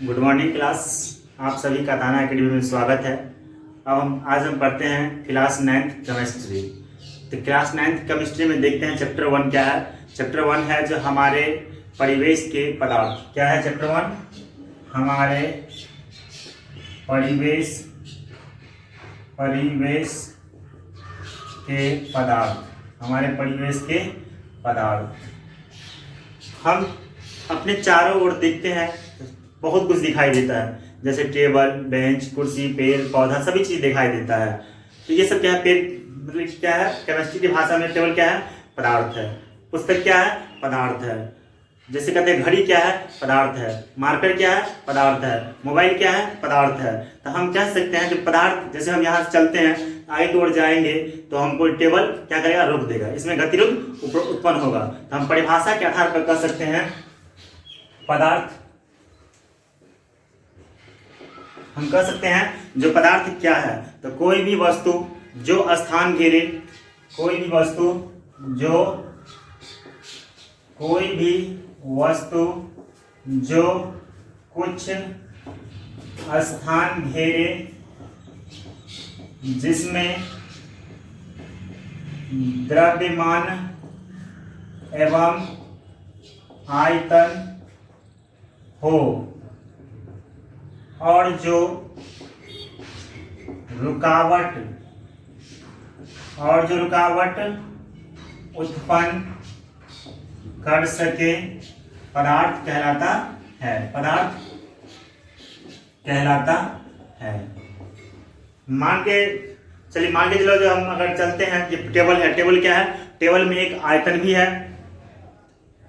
Good morning class. आप सभी का ताना एकेडमी में स्वागत है। आज हम पढ़ते हैं क्लास 9th केमिस्ट्री। तो क्लास 9th केमिस्ट्री में देखते हैं चैप्टर 1 क्या है। चैप्टर 1 है जो हमारे परिवेश के पदार्थ। क्या है चैप्टर 1? हमारे परिवेश के पदार्थ। हमारे परिवेश के पदार्थ। हम अपने चारों ओर देखते हैं, बहुत कुछ दिखाई देता है, जैसे टेबल, बेंच, कुर्सी, पेड़, पौधा, सभी चीज दिखाई देता है। तो ये सब क्या है? पेड़ मतलब क्या है? केमिस्ट्री की भाषा में टेबल क्या है? पदार्थ है। पुस्तक क्या है? पदार्थ है। जैसे कहते हैं घड़ी क्या है? पदार्थ है। मार्कर क्या है? पदार्थ है। मोबाइल क्या है? पदार्थ है। तो हम कह सकते हैं कि पदार्थ, जैसे हम यहाँ से चलते हैं, आगे की ओर जाएंगे तो हमको टेबल क्या करेगा? रोक देगा। इसमें गतिरोध उत्पन्न होगा। तो हम परिभाषा के आधार पर कह सकते हैं पदार्थ। हम कह सकते हैं जो पदार्थ क्या है, तो कोई भी वस्तु जो स्थान घेरे, कोई भी वस्तु जो कुछ स्थान घेरे, जिसमें द्रव्यमान एवं आयतन हो, और जो रुकावट उत्पन्न कर सके, पदार्थ कहलाता है। पदार्थ कहलाता है। मान के चलो, जो हम अगर चलते हैं, ये टेबल है। टेबल क्या है? टेबल में एक आयतन भी है,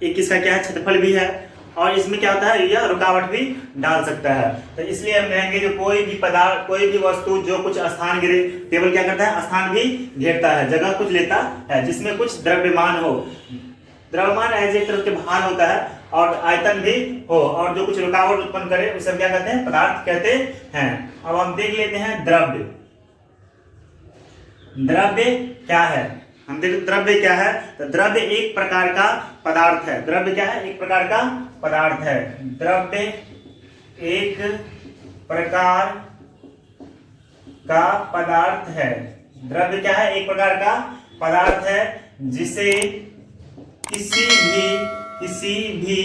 एक इसका क्या है? क्षेत्रफल भी है, और इसमें क्या होता है? यह रुकावट भी डाल सकता है। तो इसलिए हम कहेंगे जो कोई भी पदार्थ, कोई भी वस्तु जो कुछ स्थान घेरे, टेबल क्या करता है? स्थान भी घेरता है, जगह कुछ लेता है, जिसमें कुछ द्रव्यमान हो। द्रव्यमान एज एक तरफ के भार होता है, और आयतन भी हो, और जो कुछ रुकावट उत्पन्न करे उसे क्या कहते हैं? पदार्थ कहते हैं। अब हम देख लेते हैं द्रव्य। द्रव्य क्या है? हम देखते द्रव्य क्या है। तो द्रव्य एक प्रकार का पदार्थ है। द्रव्य क्या है? एक प्रकार का पदार्थ है। द्रव्य एक प्रकार का पदार्थ है। द्रव्य क्या है? एक प्रकार का पदार्थ है, जिसे किसी भी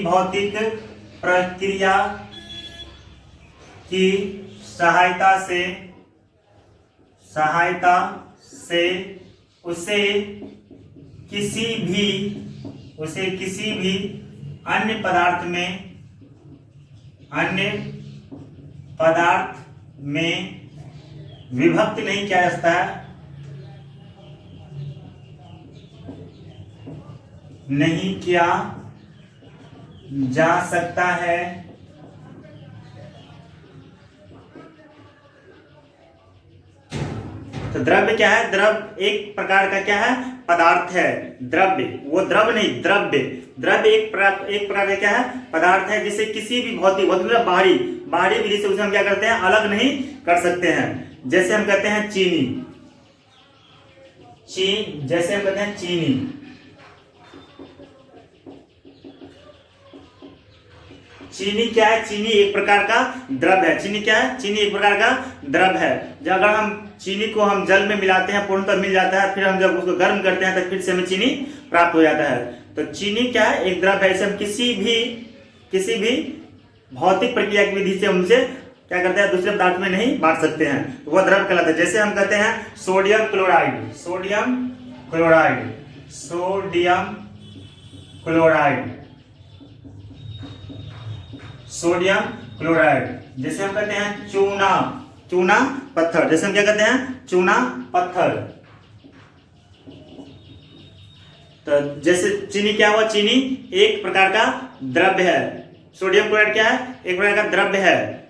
भौतिक प्रक्रिया की सहायता से उसे किसी भी अन्य पदार्थ में विभक्त नहीं किया जाता है, नहीं किया जा सकता है। तो द्रव्य क्या है? द्रव्य एक प्रकार का क्या है? पदार्थ है। द्रव्य, वो द्रव्य नहीं, द्रव्य। द्रव्य एक प्रकार का क्या है? पदार्थ है, जिसे किसी भी भौतिक बाहरी विधि से उसे हम क्या करते हैं? अलग नहीं कर सकते हैं। जैसे हम कहते हैं चीनी। जैसे हम कहते हैं चीनी। चीनी क्या है? चीनी एक प्रकार का द्रव है। चीनी क्या है? चीनी एक प्रकार का द्रव है। जब अगर हम चीनी को हम जल में मिलाते हैं, पूर्णतः मिल जाता है, फिर हम जब उसको गर्म करते हैं तो फिर से हमें चीनी प्राप्त हो जाता है। तो चीनी क्या है? एक द्रव है। इसे हम किसी भी भौतिक प्रक्रिया की विधि से हमसे क्या करते हैं? दूसरे पदार्थ में नहीं बांट सकते हैं, तो वह द्रव कहलाता है। जैसे हम कहते हैं सोडियम क्लोराइड। Sodium chloride. जैसे हम कहते हैं चूना पत्थर। जैसे हम क्या कहते हैं? चूना पत्थर। तो जैसे चीनी क्या हुआ? चीनी एक प्रकार का द्रव्य है। सोडियम क्लोराइड क्या है? एक प्रकार का द्रव्य है।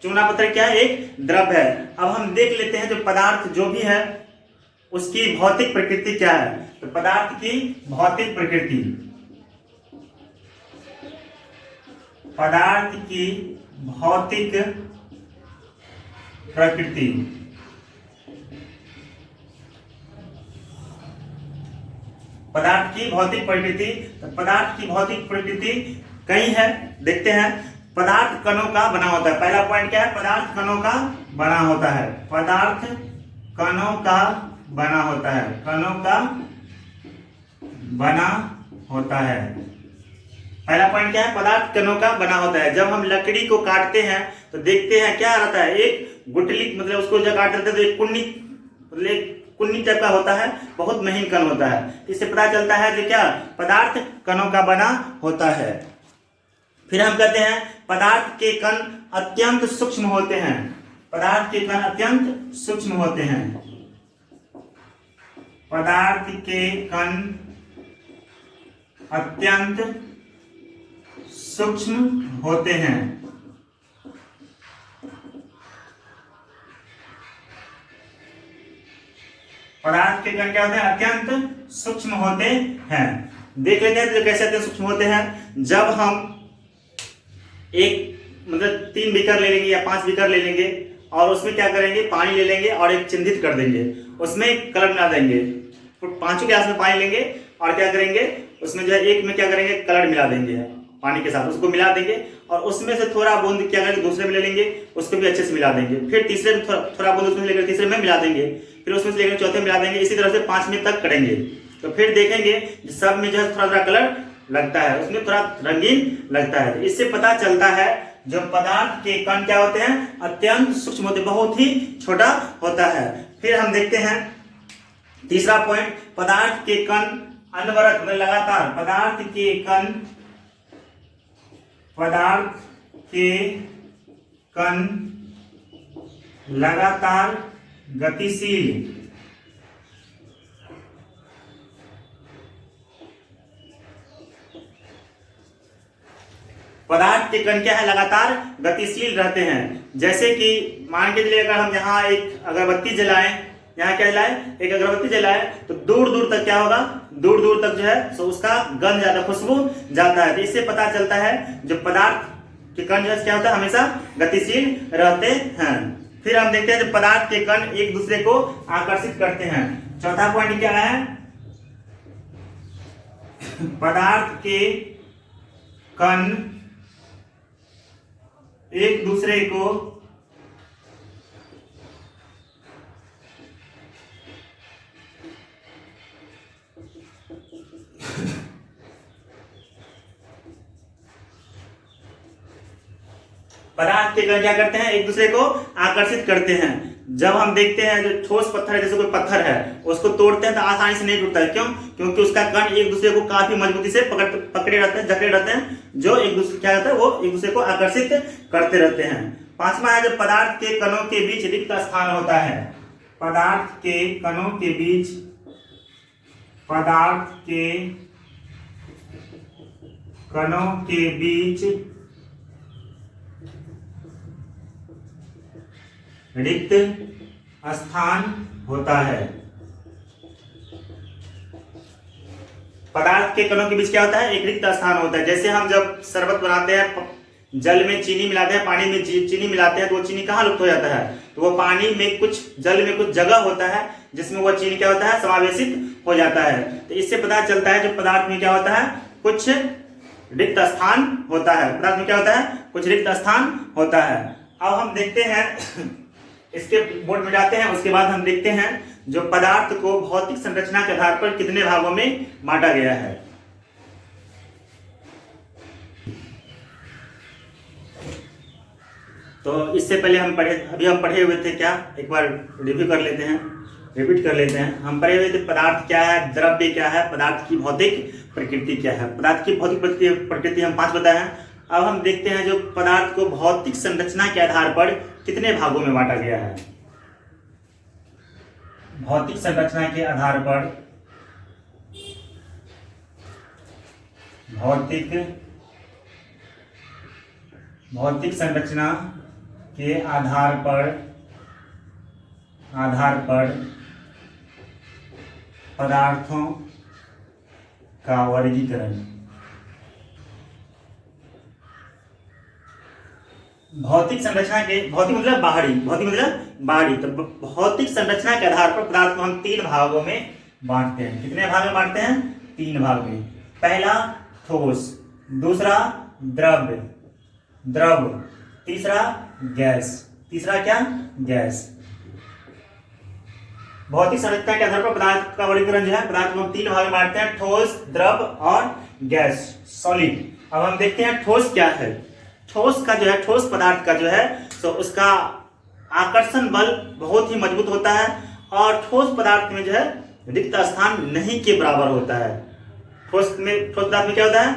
चूना पत्थर क्या है? एक द्रव्य है। अब हम देख लेते हैं जो पदार्थ जो भी है उसकी भौतिक प्रकृति क्या है। तो पदार्थ की भौतिक प्रकृति, पदार्थ की भौतिक पदार्थ की भौतिक प्रकृति। तो पदार्थ की भौतिक प्रकृति कई है, देखते हैं। पदार्थ कणों का बना होता है। पहला पॉइंट क्या है? पदार्थ कणों का बना होता है। पदार्थ कणों का बना होता है। कणों का बना होता है। पहला पॉइंट क्या है? पदार्थ कणों का बना होता है। जब हम लकड़ी को काटते हैं तो देखते हैं क्या रहता है, एक गुठली, मतलब उसको जब काट देते हैं तो एक कुन्नी, मतलब कुन्नी टाइप का होता है, बहुत महीन कण होता है। इससे पता चलता है कि क्या पदार्थ कणों का बना होता है। फिर हम कहते हैं पदार्थ के कण अत्यंत सूक्ष्म होते हैं। पदार्थ के कण अत्यंत सूक्ष्म होते हैं। पदार्थ के कण अत्यंत सूक्ष्म होते हैं। पदार्थ के कण क्या होते हैं? अत्यंत सूक्ष्म होते हैं। देख लेते हैं तो कैसे अत्यंत सूक्ष्म होते हैं। जब हम एक मतलब 3 बीकर ले लेंगे या 5 बीकर ले लेंगे और उसमें क्या करेंगे, पानी ले लेंगे और एक चिन्हित कर देंगे, उसमें कलर मिला देंगे। पांचों गिलास में पानी लेंगे और क्या करेंगे, उसमें जो है एक में क्या करेंगे, कलर मिला देंगे पानी के साथ, उसको मिला देंगे और उसमें से थोड़ा बूंद क्या करेंगे, दूसरे में ले लेंगे, उसको भी अच्छे से मिला देंगे। फिर तीसरे में थोड़ा बूंद उसमें लेकर तीसरे में मिला देंगे, फिर उसमें से लेकर चौथे में मिला देंगे। इसी तरह से 5वें तक करेंगे। तो फिर देखेंगे सब में जो है थोड़ा थोड़ा कलर लगता है, उसमें थोड़ा रंगीन लगता है। तो इससे पता चलता है जो पदार्थ के कण क्या होते हैं, अत्यंत सूक्ष्म होते, बहुत ही छोटा होता है। फिर हम देखते हैं तीसरा पॉइंट, पदार्थ के कण अनवरत मतलब लगातार। पदार्थ के कण लगातार गतिशील। पदार्थ के कण क्या है, लगातार गतिशील रहते हैं। जैसे कि मान के चलिए अगर हम यहाँ एक अगरबत्ती जलाएं, यहाँ क्या जलाएं, एक अगरबत्ती जलाएं, तो दूर दूर तक क्या होगा, दूर दूर तक जो है सो उसका गंध जाता है, खुशबू जाता है। तो इससे पता चलता है जो पदार्थ के कण जो है क्या होता है, हमेशा गतिशील रहते हैं। फिर हम देखते हैं जो पदार्थ के कण एक दूसरे को आकर्षित करते हैं। चौथा पॉइंट क्या है, पदार्थ के कण एक दूसरे को पदार्थ के कण क्या करते हैं, एक दूसरे को आकर्षित करते हैं। जब हम देखते हैं जो ठोस पत्थर है, जैसे कोई पत्थर है, उसको तोड़ते हैं तो आसानी से नहीं टूटता है। क्यों? क्योंकि उसका कण एक दूसरे को काफी मजबूती से पकड़े रहते हैं, जकड़े रहते हैं, जो एक दूसरे क्या रहता है, वो एक दूसरे को आकर्षित करते रहते हैं। पांचवा है जो पदार्थ के कणों के बीच रिक्त स्थान होता है। पदार्थ के कणों के बीच, पदार्थ के कणों के बीच रिक्त स्थान होता है। पदार्थ के कणों के बीच क्या होता है, एक रिक्त स्थान होता है। जैसे हम जब शरबत बनाते हैं, जल में चीनी मिलाते हैं, पानी में चीनी मिलाते हैं, तो वो चीनी कहाँ लुप्त हो जाता है, तो वो पानी में कुछ, जल में कुछ जगह होता है जिसमें वो चीनी क्या होता है, समावेशित हो जाता है। तो इससे पता चलता है जो पदार्थ में क्या होता है, कुछ रिक्त स्थान होता है। पदार्थ में क्या होता है, कुछ रिक्त स्थान होता है। अब हम देखते हैं, इसके बोर्ड में जाते हैं, उसके बाद हम देखते हैं जो पदार्थ को भौतिक संरचना के आधार पर कितने भागों में बांटा गया है। तो इससे पहले हम पढ़े हुए थे क्या, एक बार रिव्यू कर लेते हैं, रिपीट कर लेते हैं। हम पढ़े हुए थे पदार्थ क्या है, द्रव्य क्या है, पदार्थ की भौतिक प्रकृति क्या है। पदार्थ की भौतिक प्रकृति हम 5 बताए हैं। अब हम देखते हैं जो पदार्थ को भौतिक संरचना के आधार पर कितने भागों में बांटा गया है। भौतिक संरचना के आधार पर, भौतिक संरचना के आधार पर पदार्थों का वर्गीकरण। भौतिक संरचना के, भौतिक मतलब बाहरी, भौतिक मतलब बाहरी, तो भौतिक संरचना के आधार पर पदार्थ को हम 3 भागों में बांटते हैं। कितने भाग में बांटते हैं, 3 भाग में। पहला ठोस, दूसरा द्रव, तीसरा गैस। तीसरा क्या? गैस। भौतिक संरचना के आधार पर पदार्थ का वर्गीकरण जो है, पदार्थ को हम 3 भाग में बांटते हैं, ठोस, द्रव और गैस, सॉलिड। अब हम देखते हैं ठोस क्या है। ठोस का जो है, ठोस पदार्थ का जो है तो उसका आकर्षण बल बहुत ही मजबूत होता है और ठोस पदार्थ में जो है रिक्त स्थान नहीं के बराबर होता है। ठोस पदार्थ में क्या होता है?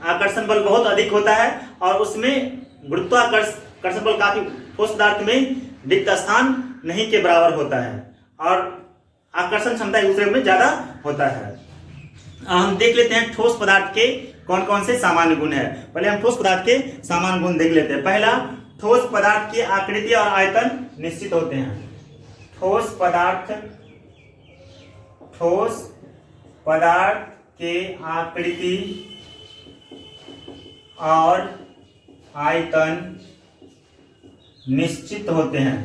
आकर्षण बल बहुत अधिक होता है और उसमें गुरुत्वाकर्षण बल काफी, ठोस पदार्थ में रिक्त स्थान नहीं के बराबर होता है और आकर्षण क्षमता एक दूसरे में ज्यादा होता है। हम देख लेते हैं ठोस पदार्थ के कौन कौन से सामान्य गुण है। पहले हम ठोस पदार्थ के सामान्य गुण देख लेते हैं। पहला, ठोस पदार्थ की आकृति और आयतन निश्चित होते हैं। ठोस पदार्थ के आकृति और आयतन निश्चित होते हैं।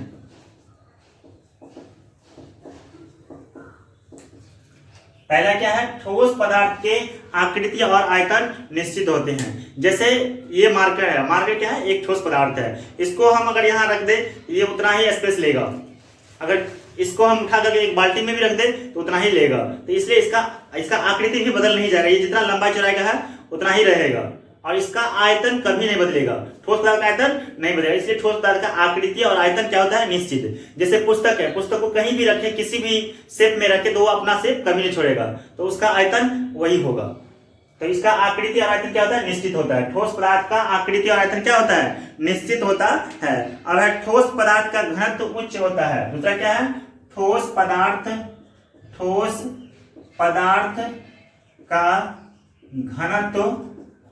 पहला क्या है? ठोस पदार्थ के आकृति और आयतन निश्चित होते हैं। जैसे ये मार्कर है, मार्कर क्या है? एक ठोस पदार्थ है। इसको हम अगर यहाँ रख दे, ये उतना ही स्पेस लेगा। अगर इसको हम उठा करके एक बाल्टी में भी रख दे तो उतना ही लेगा। तो इसलिए इसका आकृति भी बदल नहीं जाएगा। ये जितना लंबाई चौड़ाई का है उतना ही रहेगा और इसका आयतन कभी नहीं बदलेगा। ठोस पदार्थ का आयतन नहीं बदलेगा, इसलिए ठोस पदार्थ का आकृति और आयतन क्या होता है? निश्चित। जैसे पुस्तक है, पुस्तक को कहीं भी रखे, किसी भी शेप में रखे तो वो अपना शेप कभी नहीं छोड़ेगा, तो उसका आयतन वही होगा। तो इसका आकृति और आयतन क्या होता है? निश्चित होता है। ठोस पदार्थ का आकृति और आयतन क्या होता है? निश्चित होता है। और ठोस पदार्थ का घनत्व उच्च होता है। दूसरा क्या है? ठोस पदार्थ का घनत्व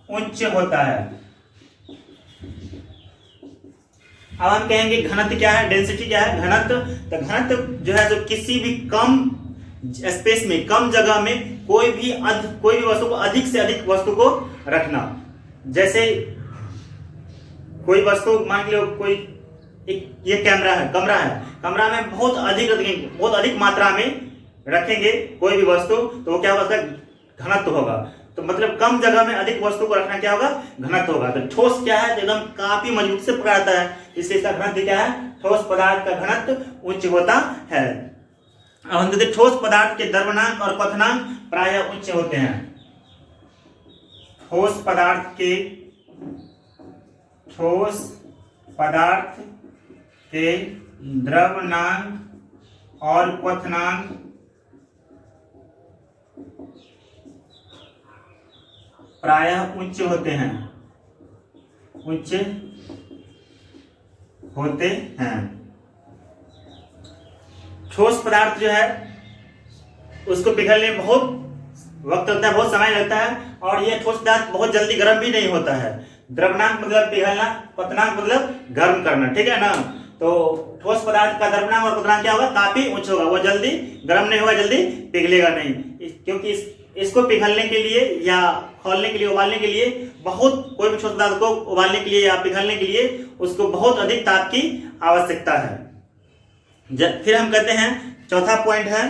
उच्च होता है। अब हम कहेंगे घनत्व क्या है, डेंसिटी क्या है? घनत्व, तो घनत्व जो है जो किसी भी कम स्पेस में, कम जगह में कोई भी वस्तु को, अधिक से अधिक वस्तु को रखना। जैसे कोई वस्तु मान लो, कोई ये कमरा है, कमरा में बहुत अधिक मात्रा में रखेंगे कोई भी वस्तु तो वो क्या होगा? उसका घनत्व होगा। तो मतलब कम जगह में अधिक वस्तु को रखना क्या होगा? घनत्व होगा। तो ठोस क्या है? एकदम काफी मजबूत से पकड़ाता है, इसलिए इसका घनत्व क्या है? ठोस पदार्थ का घनत्व उच्च होता है। अब हम देखते हैं ठोस पदार्थ के द्रव्यनांक और क्वथनांक प्रायः उच्च होते हैं। ठोस पदार्थ के द्रव्यनांक और क्वथनांक प्रायः उच्च होते हैं। ठोस पदार्थ जो है उसको पिघलने में बहुत वक्त लगता है, बहुत समय लगता है और यह ठोस पदार्थ बहुत जल्दी गर्म भी नहीं होता है। द्रव्यनांक मतलब पिघलना, क्वथनांक मतलब गर्म करना, ठीक है ना। तो ठोस पदार्थ का द्रव्यनांक और क्वथनांक क्या होगा? काफी उच्च होगा। वो जल्दी गर्म नहीं होगा, जल्दी पिघलेगा नहीं, क्योंकि इसको पिघलने के लिए या खौलने के लिए, उबालने के लिए कोई भी ठोस पदार्थ को उबालने के लिए या पिघलने के लिए उसको बहुत अधिक ताप की आवश्यकता है। फिर हम कहते हैं चौथा पॉइंट है,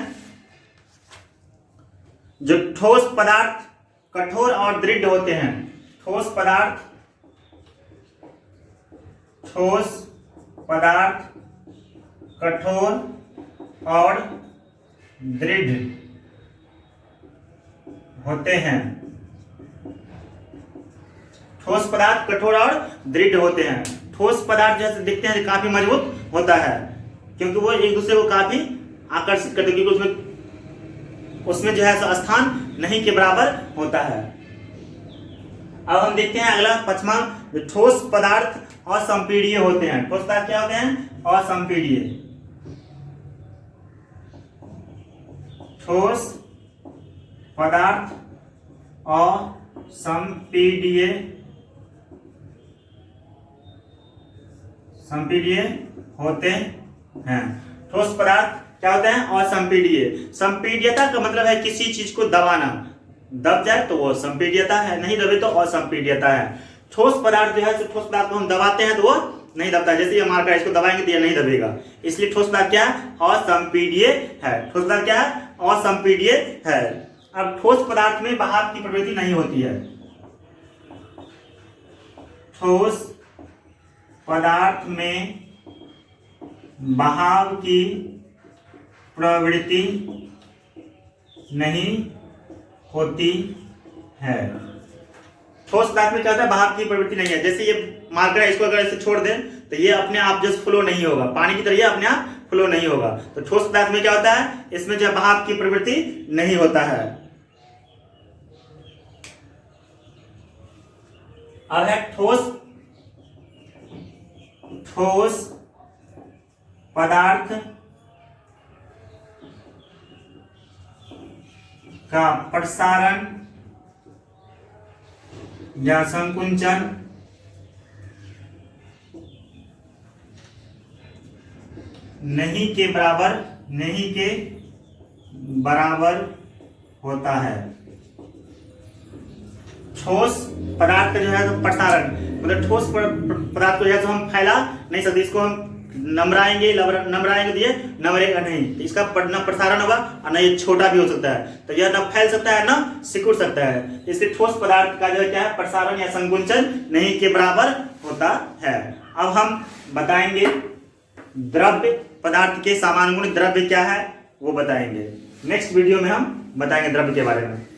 जो ठोस पदार्थ कठोर और दृढ़ होते हैं। ठोस पदार्थ कठोर और दृढ़ होते हैं। ठोस पदार्थ कठोर और दृढ़ होते हैं। ठोस पदार्थ जैसे दिखते हैं काफी मजबूत होता है, क्योंकि वो एक दूसरे को काफी आकर्षित करते हैं, क्योंकि उसमें जो है स्थान नहीं के बराबर होता है। अब हम देखते हैं अगला पांचवा, जो ठोस पदार्थ असंपीड्य होते हैं। ठोस पदार्थ क्या होते हैं? असंपीड्य। ठोस पदार्थ असंपीड्य होते हैं। ठोस पदार्थ क्या होते हैं? असंपीड्य। संपीड्यता का मतलब है किसी चीज को दबाना, दब जाए तो वो संपीड्यता है, नहीं दबे तो असंपीड्यता है। ठोस पदार्थ जो है, ठोस पदार्थ को हम दबाते हैं तो वो नहीं दबता, जैसे ये मार्कर, इसको दबाएंगे तो ये नहीं दबेगा, इसलिए ठोस पदार्थ क्या है? असंपीड्य है। ठोस पदार्थ क्या है? असंपीड्य है। अब ठोस पदार्थ में बहाव की प्रवृत्ति नहीं होती है। ठोस पदार्थ में बहाव की प्रवृत्ति नहीं होती है। ठोस पदार्थ में क्या होता है, बहाव की प्रवृत्ति नहीं है। जैसे ये मार्कर है, इसको अगर ऐसे छोड़ दें तो ये अपने आप जस्ट फ्लो नहीं होगा, पानी की तरह ये अपने आप फ्लो नहीं होगा। तो ठोस पदार्थ में क्या होता है, इसमें जो बहाव की प्रवृत्ति नहीं होता है। अब है ठोस पदार्थ का प्रसारण या संकुंचन नहीं के बराबर होता है। ठोस पदार्थ का जो है तो प्रसारण, मतलब ठोस पदार्थ को जो है तो हम फैला नहीं सकते, इसको हम नमराएंगे तो ये नमरेगा नहीं, तो इसका न प्रसारण होगा और न ये छोटा भी हो सकता है, तो यह न फैल सकता है न सिकुड़ सकता है। इसलिए ठोस पदार्थ का जो है क्या है, प्रसारण या संकुंचन नहीं के बराबर होता है। अब हम बताएंगे द्रव्य पदार्थ के सामान्य गुण, द्रव्य क्या है वो बताएंगे। नेक्स्ट वीडियो में हम बताएंगे द्रव्य के बारे में।